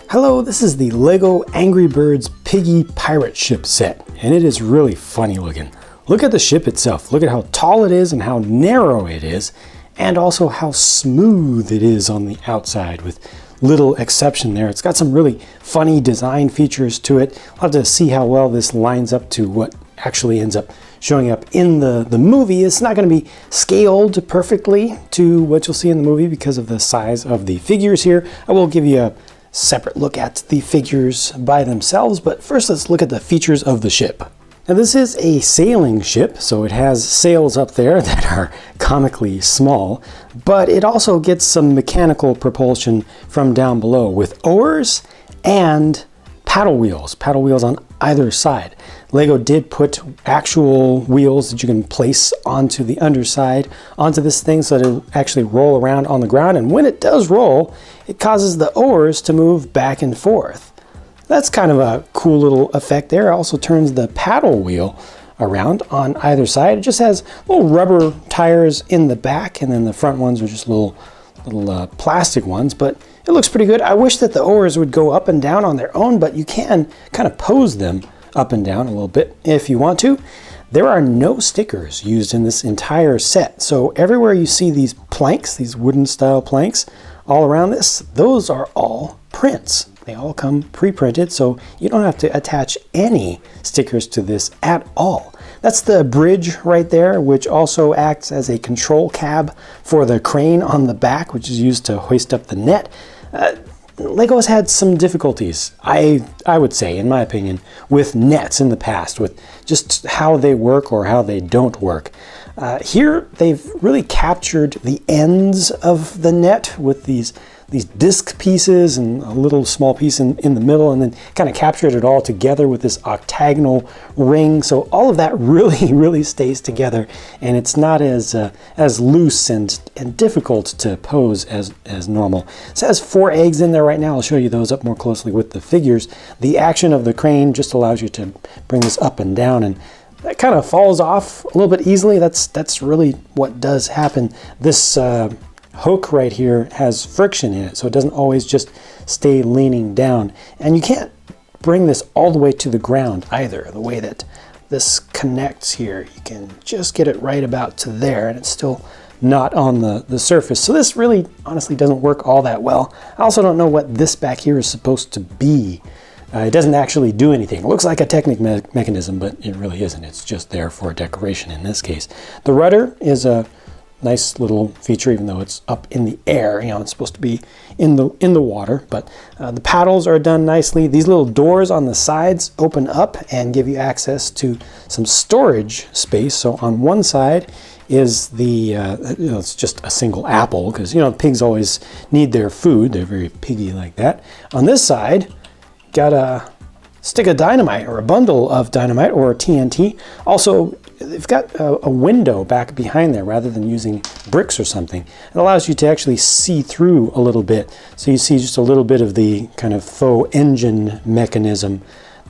Hello, this is the LEGO Angry Birds Piggy Pirate Ship set, and it is really funny looking. Look at the ship itself. Look at how tall it is and how narrow it is, and also how smooth it is on the outside with little exception there. It's got some really funny design features to it. I'll have to see how well this lines up to what actually ends up showing up in the movie. It's not going to be scaled perfectly to what you'll see in the movie because of the size of the figures here. I will give you a separate look at the figures by themselves, but first let's look at the features of the ship. Now this is a sailing ship, so it has sails up there that are comically small, but it also gets some mechanical propulsion from down below with oars and paddle wheels on either side. LEGO did put actual wheels that you can place onto the underside onto this thing so that it'll actually roll around on the ground, and when it does roll, it causes the oars to move back and forth. That's kind of a cool little effect there. It also turns the paddle wheel around on either side. It just has little rubber tires in the back, and then the front ones are just little plastic ones, but it looks pretty good. I wish that the oars would go up and down on their own, but you can kind of pose them up and down a little bit if you want to. There are no stickers used in this entire set, so everywhere you see these planks, these wooden style planks all around this, those are all prints. They all come pre-printed, so you don't have to attach any stickers to this at all. That's the bridge right there, which also acts as a control cab for the crane on the back, which is used to hoist up the net. LEGO has had some difficulties, I would say, in my opinion, with nets in the past, with just how they work or how they don't work. Here, they've really captured the ends of the net with these disc pieces and a little small piece in the middle, and then kind of captured it all together with this octagonal ring. So all of that really stays together, and it's not as loose and difficult to pose as normal. It has 4 eggs in there right now. I'll show you those up more closely with the figures. The action of the crane just allows you to bring this up and down, and that kind of falls off a little bit easily. That's really what does happen. This hook right here has friction in it, so it doesn't always just stay leaning down. And you can't bring this all the way to the ground either. The way that this connects here, you can just get it right about to there, and it's still not on the surface. So this really honestly doesn't work all that well. I also don't know what this back here is supposed to be. It doesn't actually do anything. It looks like a Technic mechanism, but it really isn't. It's just there for decoration in this case. The rudder is a nice little feature, even though it's up in the air. You know, it's supposed to be in the water, but the paddles are done nicely. These little doors on the sides open up and give you access to some storage space. So on one side is it's just a single apple, because pigs always need their food. They're very piggy like that. On this side, got a stick of dynamite, or a bundle of dynamite, or TNT. Also, they've got a window back behind there rather than using bricks or something. It allows you to actually see through a little bit. So you see just a little bit of the kind of faux engine mechanism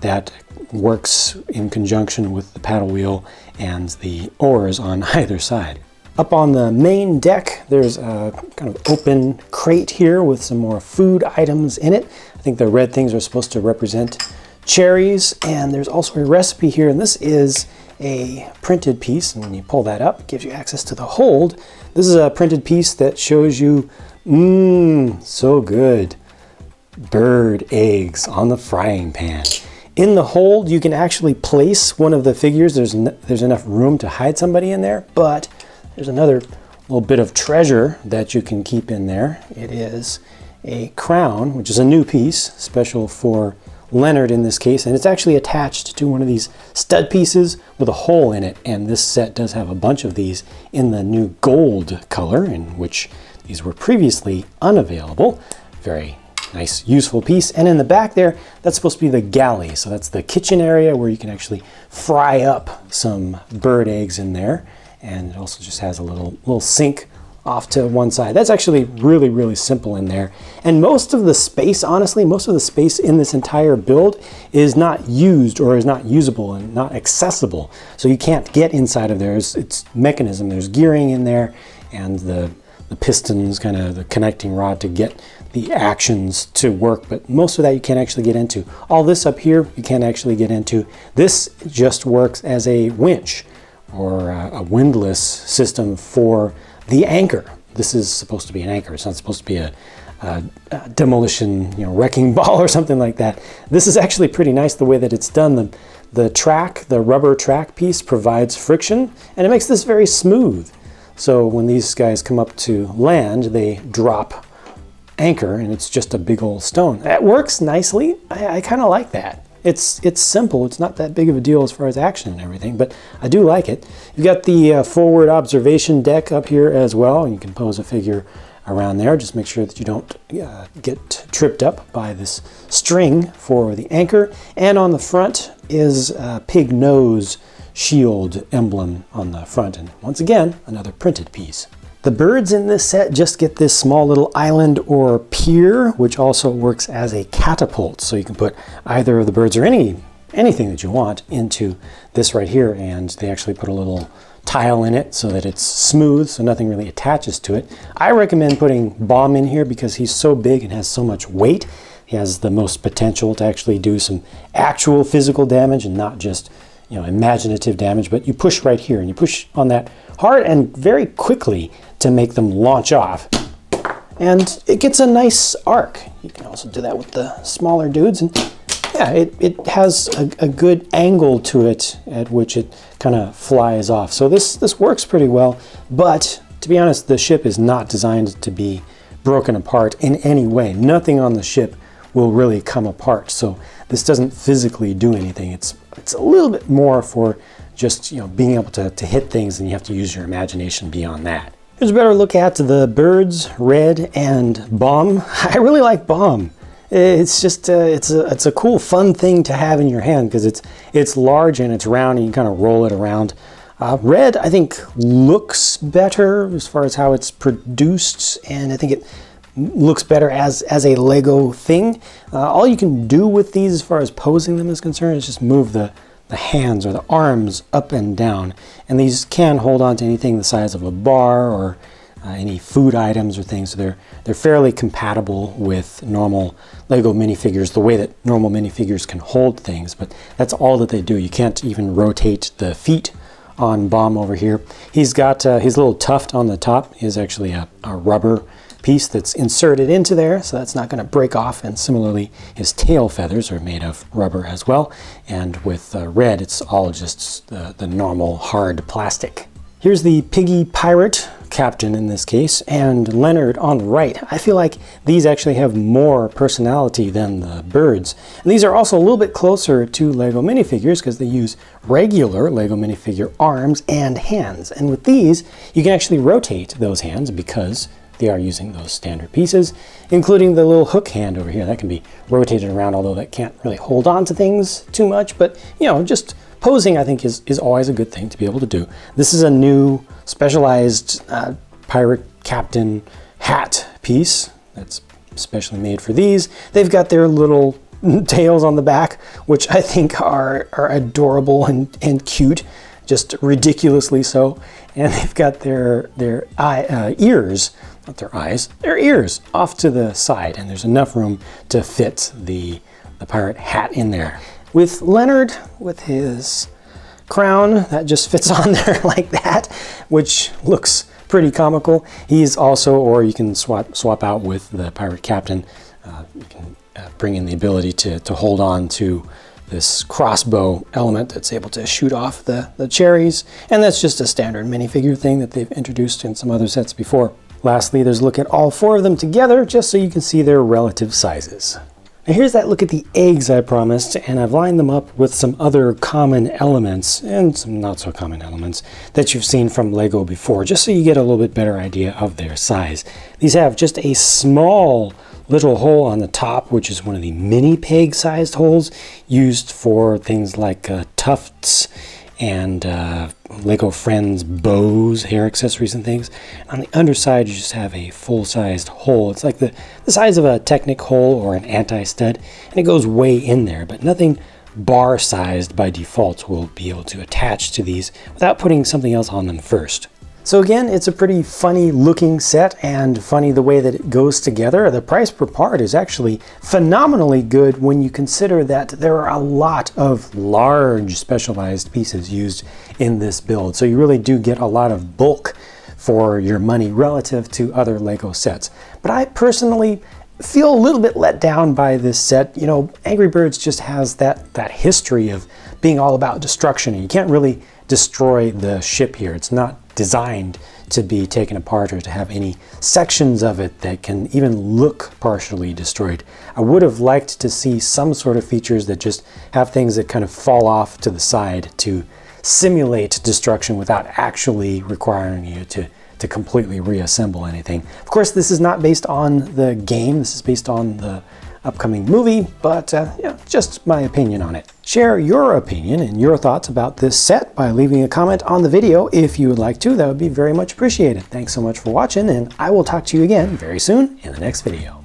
that works in conjunction with the paddle wheel and the oars on either side. Up on the main deck, there's a kind of open crate here with some more food items in it. I think the red things are supposed to represent cherries, and there's also a recipe here, and this is a printed piece, and when you pull that up, it gives you access to the hold. This is a printed piece that shows you, so good, bird eggs on the frying pan. In the hold, you can actually place one of the figures. There's enough room to hide somebody in there, but there's another little bit of treasure that you can keep in there. It is a crown, which is a new piece, special for Leonard in this case, and it's actually attached to one of these stud pieces with a hole in it, and this set does have a bunch of these in the new gold color, in which these were previously unavailable. Very nice, useful piece. And in the back there, that's supposed to be the galley, so that's the kitchen area where you can actually fry up some bird eggs in there, and it also just has a little sink off to one side. That's actually really simple in there. And most of the space, honestly, most of the space in this entire build is not used or is not usable and not accessible. So you can't get inside of there. It's mechanism. There's gearing in there, and the pistons, kind of the connecting rod to get the actions to work, but most of that you can't actually get into. All this up here you can't actually get into. This just works as a winch or a windlass system for the anchor. This is supposed to be an anchor. It's not supposed to be a demolition, wrecking ball or something like that. This is actually pretty nice the way that it's done. The rubber track piece provides friction, and it makes this very smooth. So when these guys come up to land, they drop anchor, and it's just a big old stone. That works nicely. I kind of like that. It's simple. It's not that big of a deal as far as action and everything, but I do like it. You've got the forward observation deck up here as well, and you can pose a figure around there. Just make sure that you don't get tripped up by this string for the anchor. And on the front is a pig nose shield emblem on the front. And once again, another printed piece. The birds in this set just get this small little island or pier, which also works as a catapult. So you can put either of the birds or anything that you want into this right here, and they actually put a little tile in it so that it's smooth, so nothing really attaches to it. I recommend putting Bomb in here because he's so big and has so much weight. He has the most potential to actually do some actual physical damage and not just imaginative damage. But you push right here, and you push on that hard and very quickly to make them launch off, and it gets a nice arc. You can also do that with the smaller dudes, and yeah, it has a good angle to it at which it kind of flies off. So this works pretty well, but to be honest, the ship is not designed to be broken apart in any way. Nothing on the ship will really come apart, so this doesn't physically do anything. It's a little bit more for just being able to hit things, and you have to use your imagination beyond that. Here's a better look at the birds, Red and Bomb. I really like Bomb. It's just it's a cool, fun thing to have in your hand because it's large and it's round, and you kind of roll it around. Red, I think, looks better as far as how it's produced, and I think it looks better as a Lego thing. All you can do with these as far as posing them is concerned is just move the hands or the arms up and down, and these can hold on to anything the size of a bar or any food items or things. So they're fairly compatible with normal Lego minifigures, the way that normal minifigures can hold things, but that's all that they do. You can't even rotate the feet on Bomb over here. He's got his little tuft on the top is actually a rubber piece that's inserted into there, so that's not going to break off, and similarly his tail feathers are made of rubber as well, and with Red it's all just the normal hard plastic. Here's the Piggy Pirate Captain in this case, and Leonard on the right. I feel like these actually have more personality than the birds. And these are also a little bit closer to Lego minifigures because they use regular Lego minifigure arms and hands. And with these, you can actually rotate those hands because they are using those standard pieces, including the little hook hand over here. That can be rotated around, although that can't really hold on to things too much. But, just posing, I think, is always a good thing to be able to do. This is a new specialized pirate captain hat piece that's specially made for these. They've got their little tails on the back, which I think are adorable and cute, just ridiculously so. And they've got their ears, not their eyes, their ears off to the side, and there's enough room to fit the pirate hat in there. With Leonard, with his crown, that just fits on there like that, which looks pretty comical. He's also, or you can swap out with the pirate captain. You can bring in the ability to hold on to this crossbow element that's able to shoot off the cherries, and that's just a standard minifigure thing that they've introduced in some other sets before. Lastly, there's a look at all four of them together just so you can see their relative sizes. Now here's that look at the eggs I promised, and I've lined them up with some other common elements and some not so common elements that you've seen from Lego before, just so you get a little bit better idea of their size. These have just a small little hole on the top, which is one of the mini peg sized holes used for things like tufts and Lego Friends bows, hair accessories and things. And on the underside, you just have a full-sized hole. It's like the size of a Technic hole or an anti-stud, and it goes way in there, but nothing bar-sized by default will be able to attach to these without putting something else on them first. So again, it's a pretty funny looking set and funny the way that it goes together. The price per part is actually phenomenally good when you consider that there are a lot of large specialized pieces used in this build. So you really do get a lot of bulk for your money relative to other Lego sets. But I personally feel a little bit let down by this set. You know, Angry Birds just has that history of being all about destruction, and you can't really destroy the ship here. It's not designed to be taken apart or to have any sections of it that can even look partially destroyed. I would have liked to see some sort of features that just have things that kind of fall off to the side to simulate destruction without actually requiring you to completely reassemble anything. Of course, this is not based on the game. This is based on the upcoming movie, but yeah, just my opinion on it. Share your opinion and your thoughts about this set by leaving a comment on the video if you would like to. That would be very much appreciated. Thanks so much for watching, and I will talk to you again very soon in the next video.